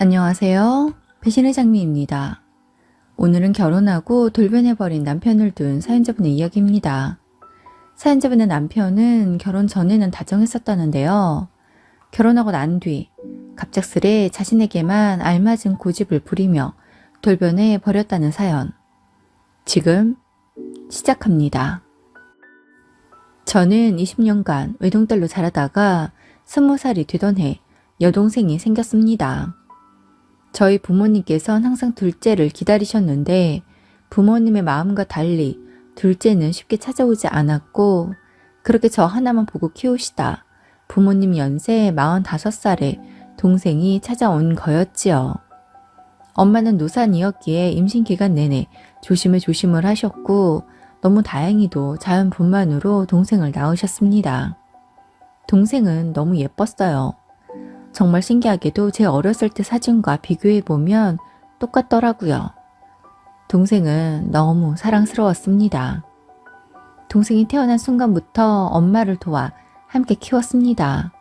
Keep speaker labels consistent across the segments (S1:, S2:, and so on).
S1: 안녕하세요. 배신의 장미입니다. 오늘은 결혼하고 돌변해버린 남편을 둔 사연자분의 이야기입니다. 사연자분의 남편은 결혼 전에는 다정했었다는데요. 결혼하고 난 뒤 갑작스레 자신에게만 알맞은 고집을 부리며 돌변해 버렸다는 사연. 지금 시작합니다. 저는 20년간 외동딸로 자라다가 20살이 되던 해 여동생이 생겼습니다. 저희 부모님께서는 항상 둘째를 기다리셨는데 부모님의 마음과 달리 둘째는 쉽게 찾아오지 않았고 그렇게 저 하나만 보고 키우시다 부모님 연세 45살에 동생이 찾아온 거였지요. 엄마는 노산이었기에 임신 기간 내내 조심을 하셨고 너무 다행히도 자연분만으로 동생을 낳으셨습니다. 동생은 너무 예뻤어요. 정말 신기하게도 제 어렸을 때 사진과 비교해보면 똑같더라고요. 동생은 너무 사랑스러웠습니다. 동생이 태어난 순간부터 엄마를 도와 함께 키웠습니다.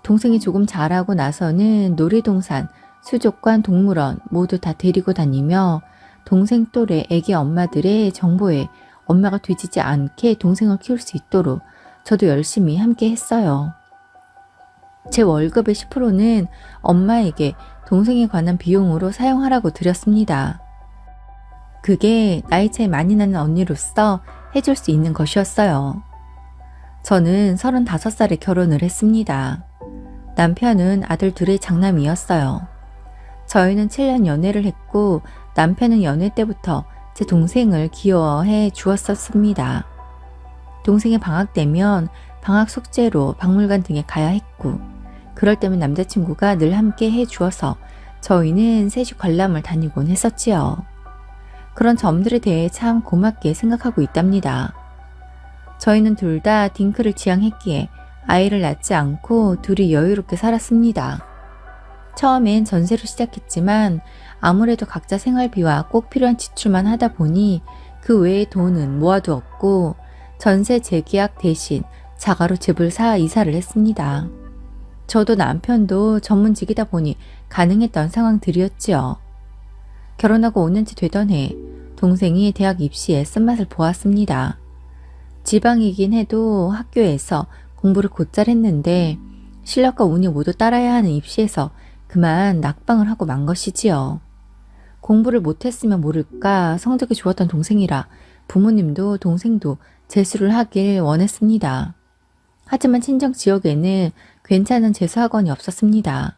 S1: 동생이 조금 자라고 나서는 놀이동산, 수족관, 동물원 모두 다 데리고 다니며 동생 또래 애기 엄마들의 정보에 엄마가 뒤지지 않게 동생을 키울 수 있도록 저도 열심히 함께 했어요. 제 월급의 10%는 엄마에게 동생에 관한 비용으로 사용하라고 드렸습니다. 그게 나이 차이 많이 나는 언니로서 해줄 수 있는 것이었어요. 저는 35살에 결혼을 했습니다. 남편은 아들 둘의 장남이었어요. 저희는 7년 연애를 했고 남편은 연애 때부터 제 동생을 귀여워해 주었었습니다. 동생이 방학 되면 방학 숙제로 박물관 등에 가야 했고 그럴 때면 남자친구가 늘 함께 해주어서 저희는 셋이 관람을 다니곤 했었지요. 그런 점들에 대해 참 고맙게 생각하고 있답니다. 저희는 둘 다 딩크를 지향했기에 아이를 낳지 않고 둘이 여유롭게 살았습니다. 처음엔 전세로 시작했지만 아무래도 각자 생활비와 꼭 필요한 지출만 하다 보니 그 외의 돈은 모아두었고 전세 재계약 대신 자가로 집을 사 이사를 했습니다. 저도 남편도 전문직이다 보니 가능했던 상황들이었지요. 결혼하고 5년째 되던 해 동생이 대학 입시에 쓴맛을 보았습니다. 지방이긴 해도 학교에서 공부를 곧잘 했는데 실력과 운이 모두 따라야 하는 입시에서 그만 낙방을 하고 만 것이지요. 공부를 못했으면 모를까 성적이 좋았던 동생이라 부모님도 동생도 재수를 하길 원했습니다. 하지만 친정 지역에는 괜찮은 재수학원이 없었습니다.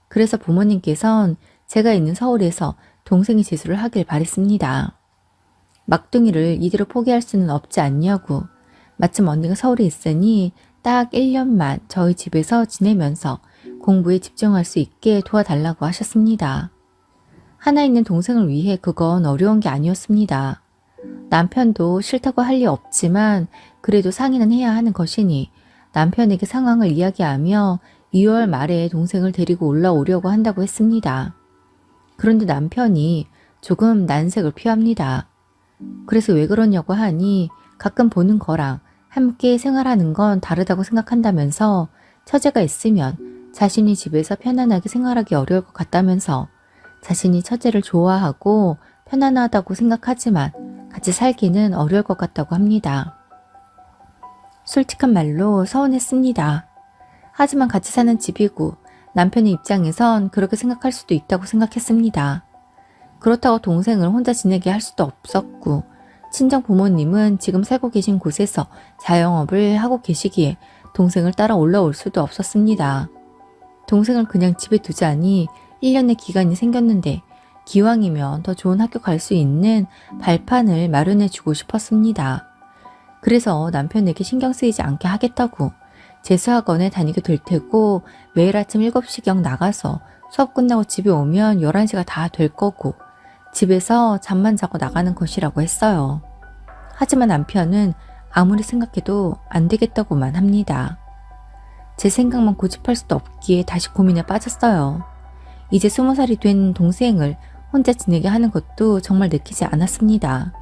S1: 그래서 부모님께선 제가 있는 서울에서 동생이 재수를 하길 바랬습니다. 막둥이를 이대로 포기할 수는 없지 않냐고 마침 언니가 서울에 있으니 딱 1년만 저희 집에서 지내면서 공부에 집중할 수 있게 도와달라고 하셨습니다. 하나 있는 동생을 위해 그건 어려운 게 아니었습니다. 남편도 싫다고 할 리 없지만 그래도 상의는 해야 하는 것이니 남편에게 상황을 이야기하며 2월 말에 동생을 데리고 올라오려고 한다고 했습니다. 그런데 남편이 조금 난색을 표합니다. 그래서 왜 그러냐고 하니 가끔 보는 거랑 함께 생활하는 건 다르다고 생각한다면서 처제가 있으면 자신이 집에서 편안하게 생활하기 어려울 것 같다면서 자신이 처제를 좋아하고 편안하다고 생각하지만 같이 살기는 어려울 것 같다고 합니다. 솔직한 말로 서운했습니다. 하지만 같이 사는 집이고 남편의 입장에선 그렇게 생각할 수도 있다고 생각했습니다. 그렇다고 동생을 혼자 지내게 할 수도 없었고 친정 부모님은 지금 살고 계신 곳에서 자영업을 하고 계시기에 동생을 따라 올라올 수도 없었습니다. 동생을 그냥 집에 두자니 1년의 기간이 생겼는데 기왕이면 더 좋은 학교 갈 수 있는 발판을 마련해 주고 싶었습니다. 그래서 남편에게 신경 쓰이지 않게 하겠다고 재수학원에 다니게 될 테고 매일 아침 7시경 나가서 수업 끝나고 집에 오면 11시가 다 될 거고 집에서 잠만 자고 나가는 것이라고 했어요. 하지만 남편은 아무리 생각해도 안 되겠다고만 합니다. 제 생각만 고집할 수도 없기에 다시 고민에 빠졌어요. 이제 20살이 된 동생을 혼자 지내게 하는 것도 정말 내키지 않았습니다.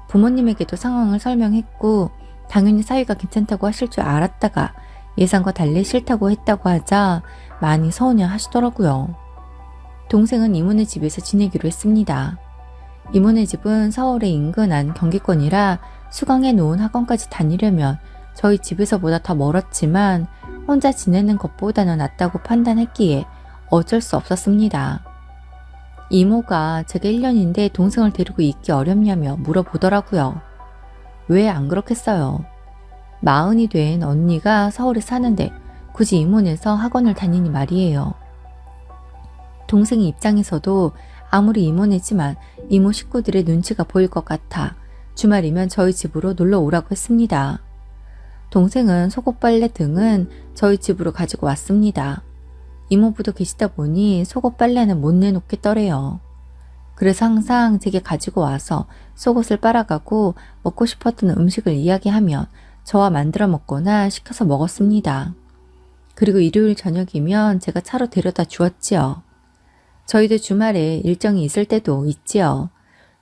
S1: 부모님에게도 상황을 설명했고 당연히 사위가 괜찮다고 하실 줄 알았다가 예상과 달리 싫다고 했다고 하자 많이 서운해 하시더라고요. 동생은 이모네 집에서 지내기로 했습니다. 이모네 집은 서울에 인근한 경기권이라 수강해 놓은 학원까지 다니려면 저희 집에서보다 더 멀었지만 혼자 지내는 것보다는 낫다고 판단했기에 어쩔 수 없었습니다. 이모가 제가 1년인데 동생을 데리고 있기 어렵냐며 물어보더라고요. 왜 안 그렇겠어요. 40이 된 언니가 서울에 사는데 굳이 이모네에서 학원을 다니니 말이에요. 동생의 입장에서도 아무리 이모네지만 이모 식구들의 눈치가 보일 것 같아 주말이면 저희 집으로 놀러 오라고 했습니다. 동생은 속옷 빨래 등은 저희 집으로 가지고 왔습니다. 이모부도 계시다 보니 속옷 빨래는 못 내놓겠더래요. 그래서 항상 제게 가지고 와서 속옷을 빨아가고 먹고 싶었던 음식을 이야기하면 저와 만들어 먹거나 시켜서 먹었습니다. 그리고 일요일 저녁이면 제가 차로 데려다 주었지요. 저희도 주말에 일정이 있을 때도 있지요.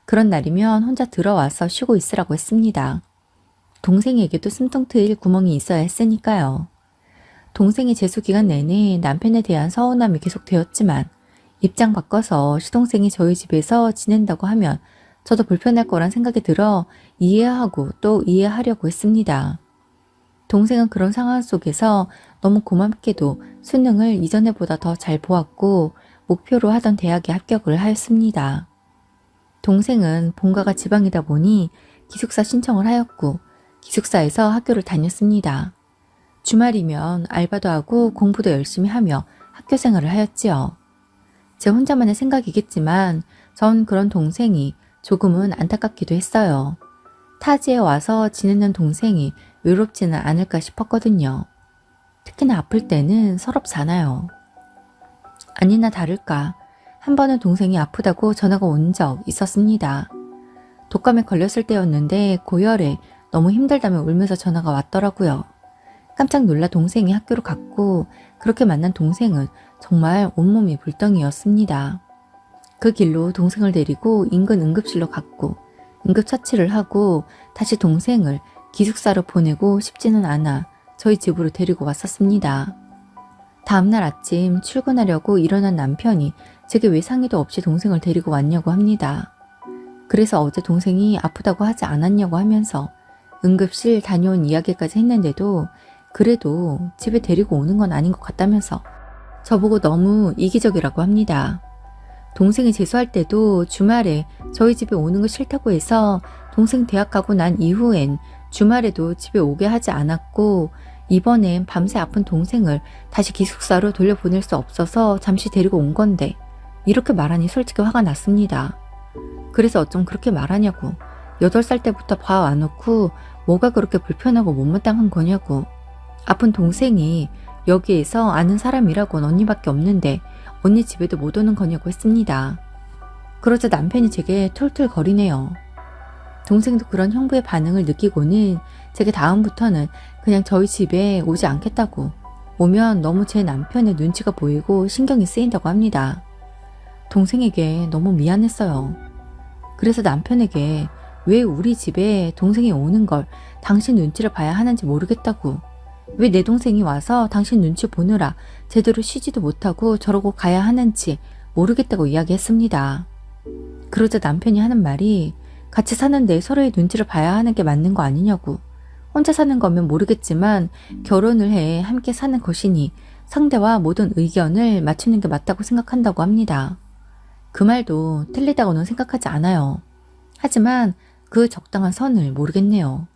S1: 그런 날이면 혼자 들어와서 쉬고 있으라고 했습니다. 동생에게도 숨통 트일 구멍이 있어야 했으니까요. 동생의 재수기간 내내 남편에 대한 서운함이 계속되었지만 입장 바꿔서 시동생이 저희 집에서 지낸다고 하면 저도 불편할 거란 생각이 들어 이해하고 또 이해하려고 했습니다. 동생은 그런 상황 속에서 너무 고맙게도 수능을 이전에보다 더 잘 보았고 목표로 하던 대학에 합격을 하였습니다. 동생은 본가가 지방이다 보니 기숙사 신청을 하였고 기숙사에서 학교를 다녔습니다. 주말이면 알바도 하고 공부도 열심히 하며 학교 생활을 하였지요. 제 혼자만의 생각이겠지만 전 그런 동생이 조금은 안타깝기도 했어요. 타지에 와서 지내는 동생이 외롭지는 않을까 싶었거든요. 특히나 아플 때는 서럽잖아요. 아니나 다를까 한 번은 동생이 아프다고 전화가 온 적 있었습니다. 독감에 걸렸을 때였는데 고열에 너무 힘들다며 울면서 전화가 왔더라고요. 깜짝 놀라 동생이 학교로 갔고 그렇게 만난 동생은 정말 온몸이 불덩이였습니다. 그 길로 동생을 데리고 인근 응급실로 갔고 응급처치를 하고 다시 동생을 기숙사로 보내고 싶지는 않아 저희 집으로 데리고 왔었습니다. 다음날 아침 출근하려고 일어난 남편이 제게 왜 상의도 없이 동생을 데리고 왔냐고 합니다. 그래서 어제 동생이 아프다고 하지 않았냐고 하면서 응급실 다녀온 이야기까지 했는데도 그래도 집에 데리고 오는 건 아닌 것 같다면서 저보고 너무 이기적이라고 합니다. 동생이 재수할 때도 주말에 저희 집에 오는 거 싫다고 해서 동생 대학 가고 난 이후엔 주말에도 집에 오게 하지 않았고 이번엔 밤새 아픈 동생을 다시 기숙사로 돌려보낼 수 없어서 잠시 데리고 온 건데 이렇게 말하니 솔직히 화가 났습니다. 그래서 어쩜 그렇게 말하냐고 8살 때부터 봐와놓고 뭐가 그렇게 불편하고 못마땅한 거냐고 아픈 동생이 여기에서 아는 사람이라곤 언니밖에 없는데 언니 집에도 못 오는 거냐고 했습니다. 그러자 남편이 제게 툴툴거리네요. 동생도 그런 형부의 반응을 느끼고는 제게 다음부터는 그냥 저희 집에 오지 않겠다고 오면 너무 제 남편의 눈치가 보이고 신경이 쓰인다고 합니다. 동생에게 너무 미안했어요. 그래서 남편에게 왜 우리 집에 동생이 오는 걸 당신 눈치를 봐야 하는지 모르겠다고 왜 내 동생이 와서 당신 눈치 보느라 제대로 쉬지도 못하고 저러고 가야 하는지 모르겠다고 이야기했습니다. 그러자 남편이 하는 말이 같이 사는데 서로의 눈치를 봐야 하는 게 맞는 거 아니냐고 혼자 사는 거면 모르겠지만 결혼을 해 함께 사는 것이니 상대와 모든 의견을 맞추는 게 맞다고 생각한다고 합니다. 그 말도 틀리다고는 생각하지 않아요. 하지만 그 적당한 선을 모르겠네요.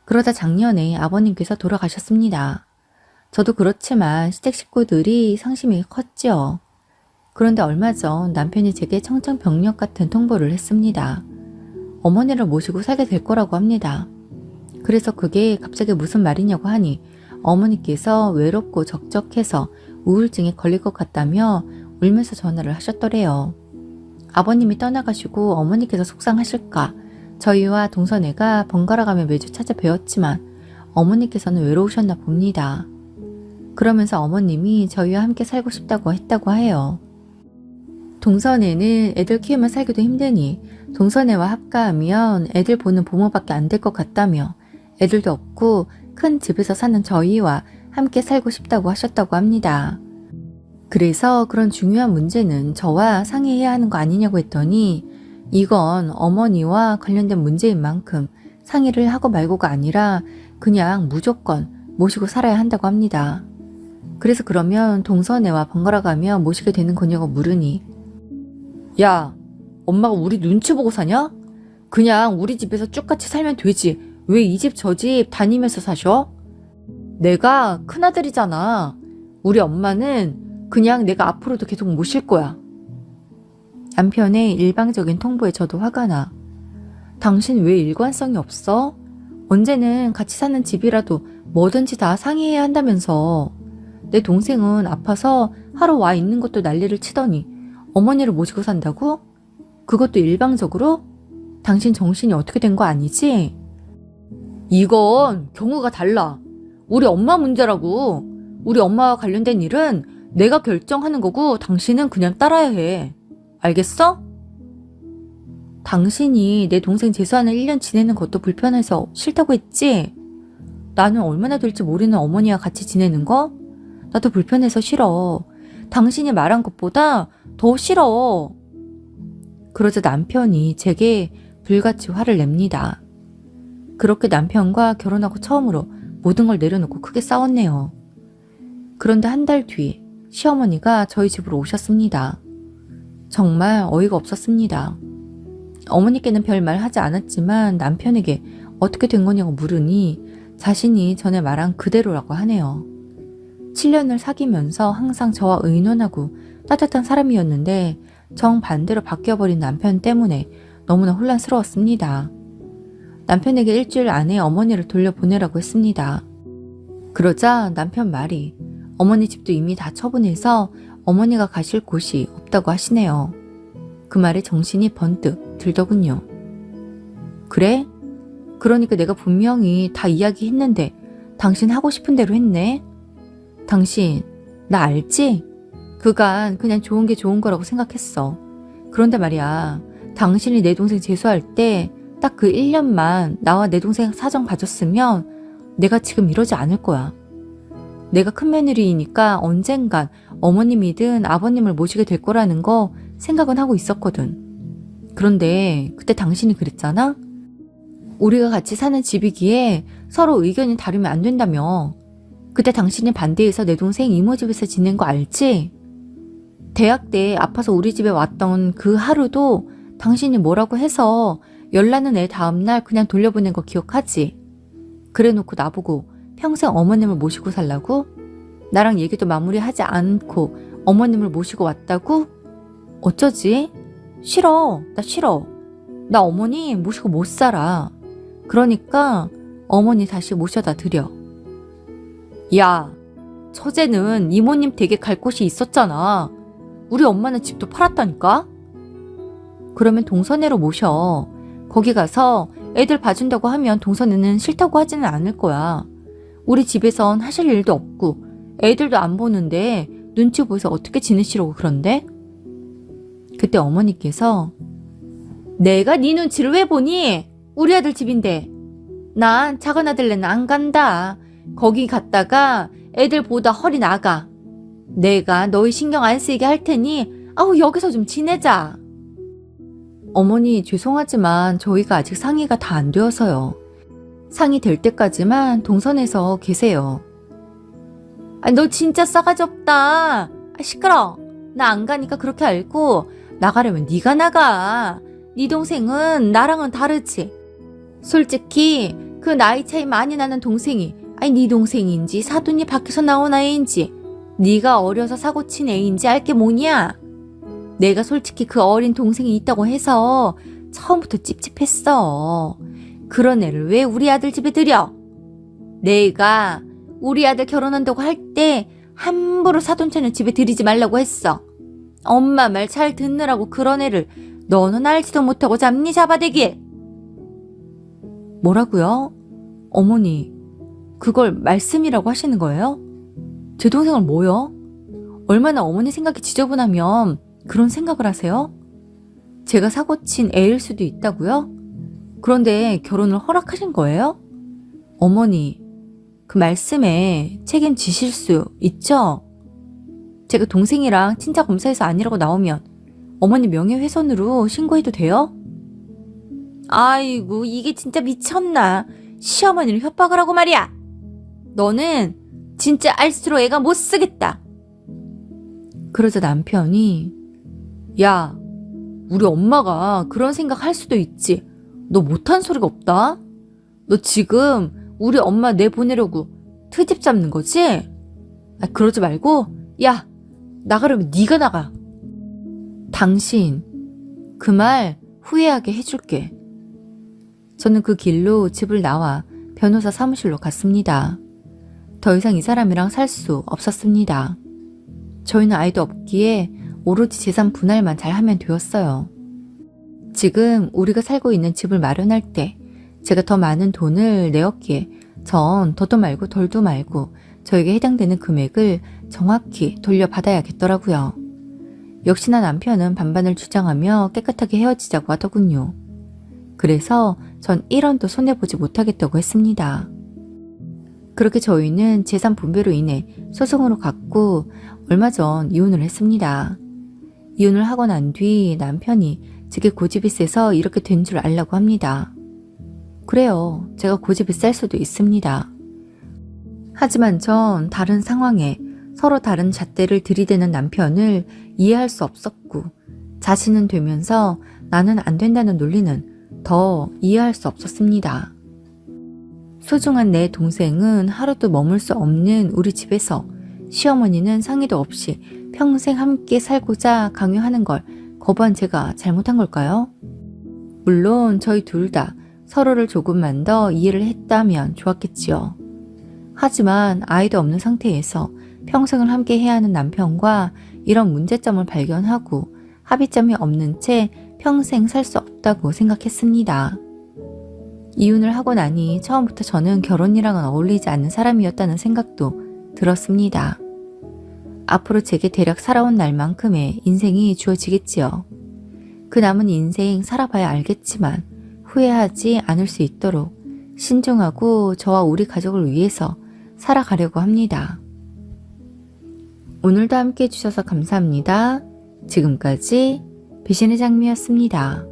S1: 그러다 작년에 아버님께서 돌아가셨습니다. 저도 그렇지만 시댁 식구들이 상심이 컸지요. 그런데 얼마 전 남편이 제게 청천벽력 같은 통보를 했습니다. 어머니를 모시고 살게 될 거라고 합니다. 그래서 그게 갑자기 무슨 말이냐고 하니 어머니께서 외롭고 적적해서 우울증에 걸릴 것 같다며 울면서 전화를 하셨더래요. 아버님이 떠나가시고 어머니께서 속상하실까 저희와 동서네가 번갈아가며 매주 찾아뵈었지만 어머니께서는 외로우셨나 봅니다. 그러면서 어머님이 저희와 함께 살고 싶다고 했다고 해요. 동서네는 애들 키우며 살기도 힘드니 동서네와 합가하면 애들 보는 부모밖에 안 될 것 같다며 애들도 없고 큰 집에서 사는 저희와 함께 살고 싶다고 하셨다고 합니다. 그래서 그런 중요한 문제는 저와 상의해야 하는 거 아니냐고 했더니 이건 어머니와 관련된 문제인 만큼 상의를 하고 말고가 아니라 그냥 무조건 모시고 살아야 한다고 합니다. 그래서 그러면 동서애와 번갈아 가며 모시게 되는 거냐고 물으니 야, 엄마가 우리 눈치 보고 사냐? 그냥 우리 집에서 쭉 같이 살면 되지. 왜 이 집 저 집 다니면서 사셔? 내가 큰아들이잖아. 우리 엄마는 그냥 내가 앞으로도 계속 모실 거야. 남편의 일방적인 통보에 저도 화가 나. 당신 왜 일관성이 없어? 언제는 같이 사는 집이라도 뭐든지 다 상의해야 한다면서. 내 동생은 아파서 하러 와 있는 것도 난리를 치더니 어머니를 모시고 산다고? 그것도 일방적으로? 당신 정신이 어떻게 된 거 아니지? 이건 경우가 달라. 우리 엄마 문제라고. 우리 엄마와 관련된 일은 내가 결정하는 거고 당신은 그냥 따라야 해. 알겠어? 당신이 내 동생 재수하는 1년 지내는 것도 불편해서 싫다고 했지? 나는 얼마나 될지 모르는 어머니와 같이 지내는 거? 나도 불편해서 싫어. 당신이 말한 것보다 더 싫어. 그러자 남편이 제게 불같이 화를 냅니다. 그렇게 남편과 결혼하고 처음으로 모든 걸 내려놓고 크게 싸웠네요. 그런데 한 달 뒤 시어머니가 저희 집으로 오셨습니다. 정말 어이가 없었습니다. 어머니께는 별말 하지 않았지만 남편에게 어떻게 된 거냐고 물으니 자신이 전에 말한 그대로라고 하네요. 7년을 사귀면서 항상 저와 의논하고 따뜻한 사람이었는데 정반대로 바뀌어버린 남편 때문에 너무나 혼란스러웠습니다. 남편에게 일주일 안에 어머니를 돌려보내라고 했습니다. 그러자 남편 말이 어머니 집도 이미 다 처분해서 어머니가 가실 곳이 없다고 하시네요. 그 말에 정신이 번뜩 들더군요. 그래? 그러니까 내가 분명히 다 이야기했는데 당신 하고 싶은 대로 했네? 당신 나 알지? 그간 그냥 좋은 게 좋은 거라고 생각했어. 그런데 말이야, 당신이 내 동생 재수할 때 딱 그 1년만 나와 내 동생 사정 봐줬으면 내가 지금 이러지 않을 거야. 내가 큰 며느리이니까 언젠간 어머님이든 아버님을 모시게 될 거라는 거 생각은 하고 있었거든. 그런데 그때 당신이 그랬잖아? 우리가 같이 사는 집이기에 서로 의견이 다르면 안 된다며. 그때 당신이 반대해서 내 동생 이모 집에서 지낸 거 알지? 대학 때 아파서 우리 집에 왔던 그 하루도 당신이 뭐라고 해서 연락은 애 다음날 그냥 돌려보낸 거 기억하지? 그래놓고 나보고 평생 어머님을 모시고 살라고? 나랑 얘기도 마무리하지 않고 어머님을 모시고 왔다고? 어쩌지? 싫어. 나 싫어. 나 어머니 모시고 못 살아. 그러니까 어머니 다시 모셔다 드려. 야, 처제는 이모님 댁에 갈 곳이 있었잖아. 우리 엄마는 집도 팔았다니까? 그러면 동서애로 모셔. 거기 가서 애들 봐준다고 하면 동서애는 싫다고 하지는 않을 거야. 우리 집에선 하실 일도 없고 애들도 안 보는데 눈치 보여서 어떻게 지내시려고 그런데? 그때 어머니께서 내가 네 눈치를 왜 보니? 우리 아들 집인데. 난 작은 아들네는 안 간다. 거기 갔다가 애들 보다 허리 나가. 내가 너희 신경 안 쓰이게 할 테니 여기서 좀 지내자. 어머니 죄송하지만 저희가 아직 상의가 다 안 되어서요. 상의 될 때까지만 동선에서 계세요. 너 진짜 싸가지 없다. 시끄러. 나 안 가니까 그렇게 알고 나가려면 네가 나가. 네 동생은 나랑은 다르지. 솔직히 그 나이 차이 많이 나는 동생이 네 동생인지 사돈이 밖에서 나온 아이인지 네가 어려서 사고친 애인지 알게 뭐냐? 내가 솔직히 그 어린 동생이 있다고 해서 처음부터 찝찝했어. 그런 애를 왜 우리 아들 집에 들여? 내가 우리 아들 결혼한다고 할 때 함부로 사돈처는 집에 들이지 말라고 했어. 엄마 말 잘 듣느라고 그런 애를 너는 알지도 못하고 잡니 잡아대길. 뭐라고요? 어머니, 그걸 말씀이라고 하시는 거예요? 제 동생을 뭐요? 얼마나 어머니 생각이 지저분하면 그런 생각을 하세요? 제가 사고친 애일 수도 있다고요? 그런데 결혼을 허락하신 거예요? 어머니, 그 말씀에 책임지실 수 있죠? 제가 동생이랑 친자 검사에서 아니라고 나오면 어머니 명예훼손으로 신고해도 돼요? 아이고, 이게 진짜 미쳤나. 시어머니를 협박을 하고 말이야. 너는 진짜 알수록 애가 못 쓰겠다. 그러자 남편이, 야, 우리 엄마가 그런 생각 할 수도 있지. 너 못한 소리가 없다. 너 지금 우리 엄마 내보내려고 트집 잡는 거지? 그러지 말고, 야, 나가려면 네가 나가. 당신, 그 말 후회하게 해줄게. 저는 그 길로 집을 나와 변호사 사무실로 갔습니다. 더 이상 이 사람이랑 살 수 없었습니다. 저희는 아이도 없기에 오로지 재산 분할만 잘하면 되었어요. 지금 우리가 살고 있는 집을 마련할 때 제가 더 많은 돈을 내었기에 전 더도 말고 덜도 말고 저에게 해당되는 금액을 정확히 돌려받아야겠더라고요. 역시나 남편은 반반을 주장하며 깨끗하게 헤어지자고 하더군요. 그래서 전 1원도 손해보지 못하겠다고 했습니다. 그렇게 저희는 재산 분배로 인해 소송으로 갔고 얼마 전 이혼을 했습니다. 이혼을 하고 난 뒤 남편이 제게 고집이 세서 이렇게 된 줄 알라고 합니다. 그래요. 제가 고집이 셀 수도 있습니다. 하지만 전 다른 상황에 서로 다른 잣대를 들이대는 남편을 이해할 수 없었고 자신은 되면서 나는 안 된다는 논리는 더 이해할 수 없었습니다. 소중한 내 동생은 하루도 머물 수 없는 우리 집에서 시어머니는 상의도 없이 평생 함께 살고자 강요하는 걸 거부한 제가 잘못한 걸까요? 물론 저희 둘 다 서로를 조금만 더 이해를 했다면 좋았겠지요. 하지만 아이도 없는 상태에서 평생을 함께 해야 하는 남편과 이런 문제점을 발견하고 합의점이 없는 채 평생 살 수 없다고 생각했습니다. 이혼을 하고 나니 처음부터 저는 결혼이랑은 어울리지 않는 사람이었다는 생각도 들었습니다. 앞으로 제게 대략 살아온 날만큼의 인생이 주어지겠지요. 그 남은 인생 살아봐야 알겠지만 후회하지 않을 수 있도록 신중하고 저와 우리 가족을 위해서 살아가려고 합니다. 오늘도 함께 해주셔서 감사합니다. 지금까지 배신의 장미였습니다.